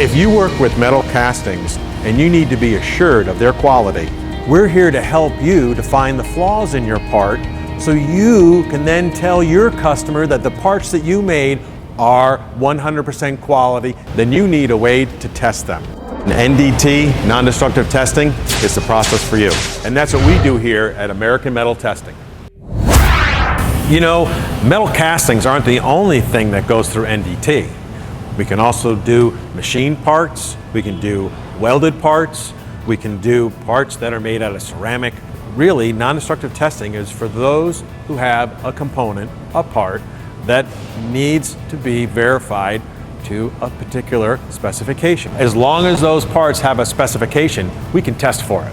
If you work with metal castings and you need to be assured of their quality, we're here to help you to find the flaws in your part so you can then tell your customer that the parts that you made are 100% quality. Then you need a way to test them. NDT, non-destructive testing, is the process for you. And that's what we do here at American Metal Testing. You know, metal castings aren't the only thing that goes through NDT. We can also do machine parts, we can do welded parts, we can do parts that are made out of ceramic. Really, non-destructive testing is for those who have a component, a part, that needs to be verified to a particular specification. As long as those parts have a specification, we can test for it.